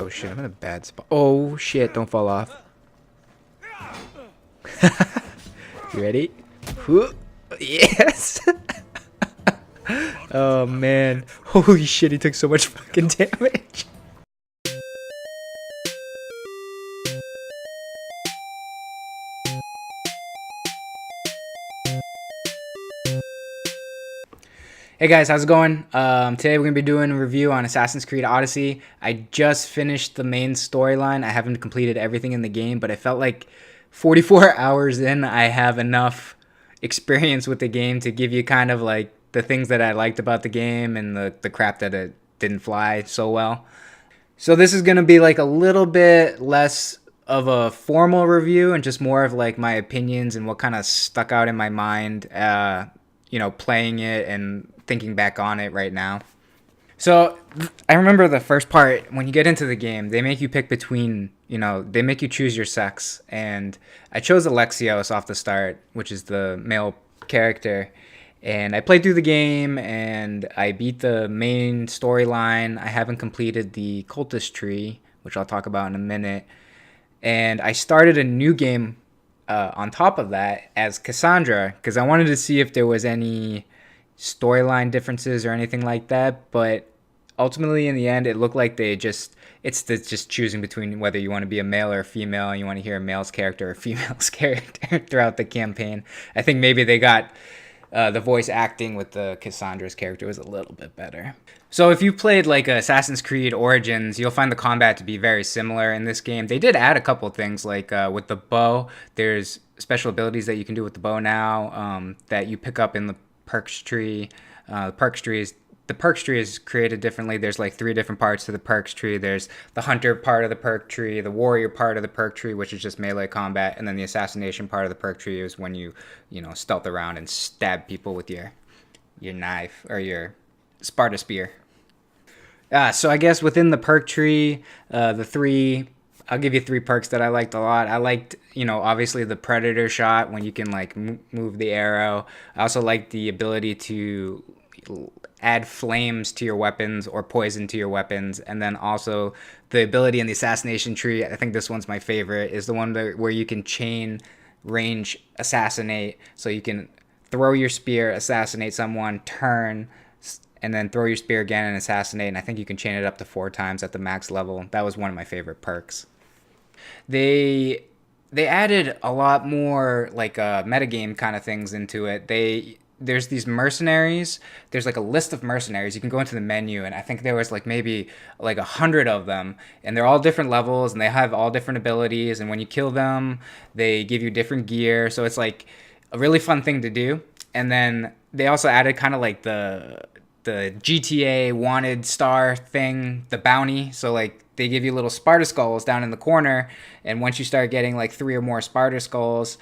Oh shit, I'm in a bad spot. Oh shit, don't fall off. You ready? Yes! Oh man. Holy shit, he took so much fucking damage. Hey guys, how's it going? Today we're going to be doing a review on Assassin's Creed Odyssey. I just finished the main storyline. I haven't completed everything in the game, but I felt like 44 hours in, I have enough experience with the game to give you kind of like the things that I liked about the game and the crap that it didn't fly so well. So this is going to be like a little bit less of a formal review and just more of like my opinions and what kind of stuck out in my mind, playing it and thinking back on it right now. So I remember the first part when you get into the game, they make you pick between, they make you choose your sex. And I chose Alexios off the start, which is the male character. And I played through the game and I beat the main storyline. I haven't completed the cultist tree, which I'll talk about in a minute. And I started a new game on top of that as Cassandra because I wanted to see if there was any storyline differences or anything like that. But ultimately, in the end, it looked like it's just choosing between whether you want to be a male or a female and you want to hear a male's character or a female's character throughout the campaign. I think maybe they got the voice acting with the Cassandra's character was a little bit better. So if you played like Assassin's Creed Origins, you'll find the combat to be very similar in this game. They did add a couple things like with the bow, there's special abilities that you can do with the bow now that you pick up in the perks tree. The perks tree is created differently. There's like 3 different parts to the perks tree. There's the hunter part of the perk tree, the warrior part of the perk tree, which is just melee combat, and then the assassination part of the perk tree is when you stealth around and stab people with your knife or your Sparta spear. So I guess within the perk tree, I'll give you 3 perks that I liked a lot. I liked, obviously the predator shot when you can like move the arrow. I also liked the ability to add flames to your weapons or poison to your weapons, and then also the ability in the assassination tree. I think this one's my favorite, is the one where you can chain range assassinate, so you can throw your spear, assassinate someone, turn, and then throw your spear again and assassinate, and I think you can chain it up to 4 times at the max level. That was one of my favorite perks. They added a lot more like metagame kind of things into it. There's these mercenaries. There's like a list of mercenaries. You can go into the menu, and I think there was like maybe like 100 of them, and they're all different levels, and they have all different abilities. And when you kill them, they give you different gear. So it's like a really fun thing to do. And then they also added kind of like the GTA wanted star thing, the bounty. So like they give you little Sparta skulls down in the corner, and once you start getting like 3 or more Sparta skulls,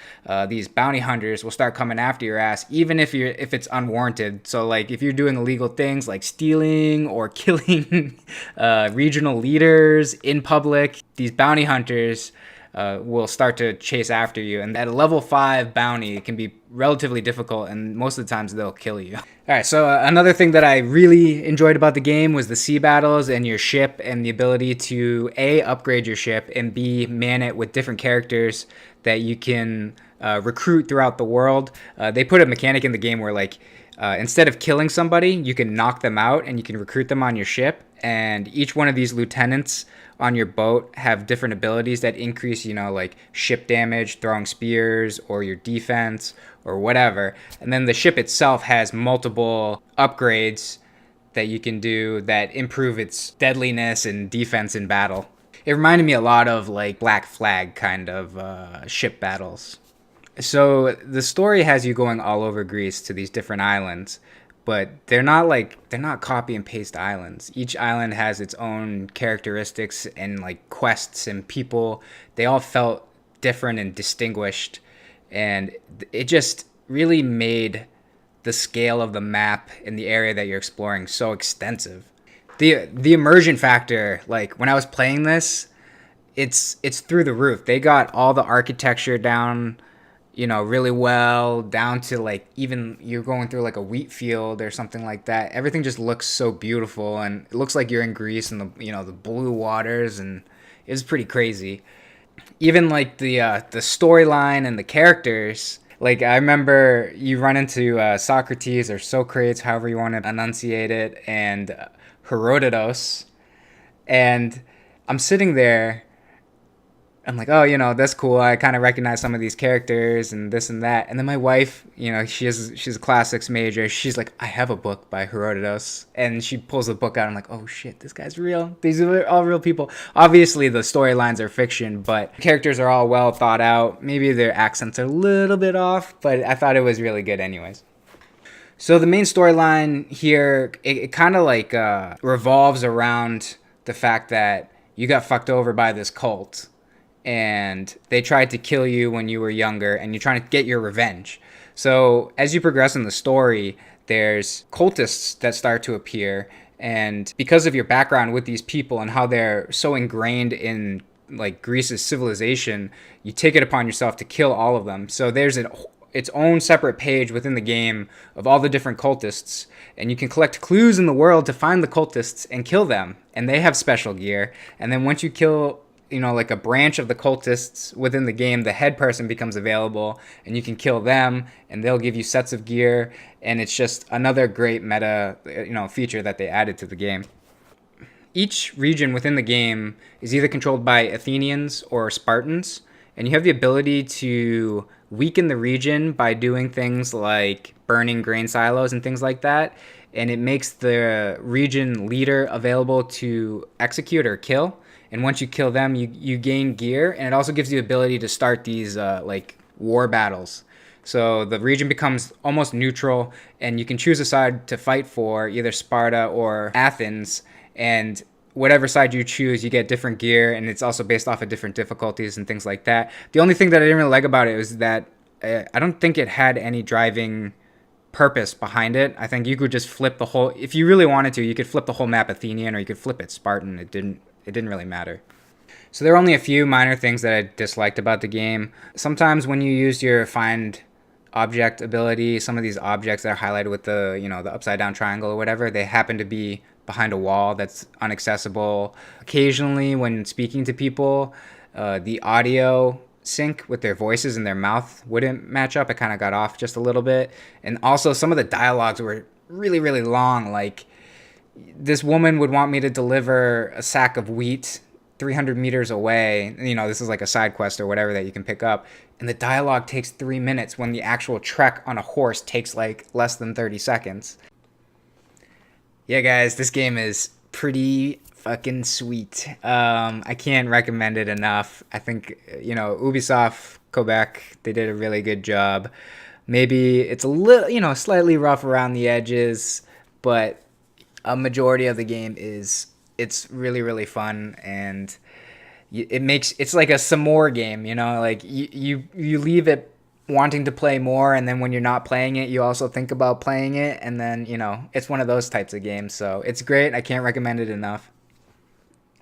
these bounty hunters will start coming after your ass, even if it's unwarranted. So like if you're doing illegal things like stealing or killing regional leaders in public, these bounty hunters will start to chase after you. And at a level 5 bounty, it can be relatively difficult, and most of the times they'll kill you. All right, so another thing that I really enjoyed about the game was the sea battles and your ship, and the ability to A, upgrade your ship, and B, man it with different characters that you can recruit throughout the world. They put a mechanic in the game where like instead of killing somebody, you can knock them out and you can recruit them on your ship. And each one of these lieutenants on your boat have different abilities that increase, like ship damage, throwing spears, or your defense, or whatever. And then the ship itself has multiple upgrades that you can do that improve its deadliness and defense in battle. It reminded me a lot of like Black Flag kind of ship battles. So the story has you going all over Greece to these different islands, but they're not copy and paste islands. Each island has its own characteristics and like quests and people. They all felt different and distinguished, and it just really made the scale of the map in the area that you're exploring so extensive. The immersion factor, like when I was playing this, it's through the roof. They got all the architecture down, really well, down to like even you're going through like a wheat field or something like that. Everything just looks so beautiful, and it looks like you're in Greece and the blue waters, and it's pretty crazy. Even like the storyline and the characters. Like I remember you run into Socrates or Socrates, however you want to enunciate it, and Herodotus, and I'm sitting there. I'm like, oh, that's cool. I kind of recognize some of these characters and this and that. And then my wife, she's a classics major. She's like, I have a book by Herodotus, and she pulls the book out. I'm like, oh shit, this guy's real. These are all real people. Obviously, the storylines are fiction, but characters are all well thought out. Maybe their accents are a little bit off, but I thought it was really good, anyways. So the main storyline here, it kind of like revolves around the fact that you got fucked over by this cult, and they tried to kill you when you were younger, and you're trying to get your revenge. So as you progress in the story, there's cultists that start to appear, and because of your background with these people and how they're so ingrained in like Greece's civilization, you take it upon yourself to kill all of them. So there's its own separate page within the game of all the different cultists, and you can collect clues in the world to find the cultists and kill them, and they have special gear. And then once you kill like a branch of the cultists within the game, the head person becomes available, and you can kill them, and they'll give you sets of gear, and it's just another great meta, feature that they added to the game. Each region within the game is either controlled by Athenians or Spartans, and you have the ability to weaken the region by doing things like burning grain silos and things like that, and it makes the region leader available to execute or kill. And once you kill them, you gain gear, and it also gives you the ability to start these like war battles. So the region becomes almost neutral, and you can choose a side to fight for, either Sparta or Athens. And whatever side you choose, you get different gear, and it's also based off of different difficulties and things like that. The only thing that I didn't really like about it was that I don't think it had any driving purpose behind it. I think you could just flip the whole, if you really wanted to, you could flip the whole map Athenian, or you could flip it Spartan. It didn't really matter. So there are only a few minor things that I disliked about the game. Sometimes when you use your find object ability, some of these objects that are highlighted with the the upside down triangle or whatever, they happen to be behind a wall that's inaccessible. Occasionally when speaking to people, the audio sync with their voices and their mouth wouldn't match up. It kind of got off just a little bit. And also some of the dialogues were really, really long. Like, this woman would want me to deliver a sack of wheat 300 meters away. This is like a side quest or whatever that you can pick up. And the dialogue takes 3 minutes when the actual trek on a horse takes like less than 30 seconds. Yeah, guys, this game is pretty fucking sweet. I can't recommend it enough. I think, Ubisoft, Quebec, they did a really good job. Maybe it's a little, slightly rough around the edges, but a majority of the game it's really, really fun, and it's like a some more game, like you leave it wanting to play more, and then when you're not playing it, you also think about playing it, and then it's one of those types of games. So it's great. I can't recommend it enough.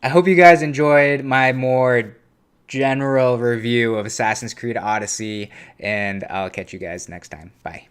I hope you guys enjoyed my more general review of Assassin's Creed Odyssey, and I'll catch you guys next time. Bye.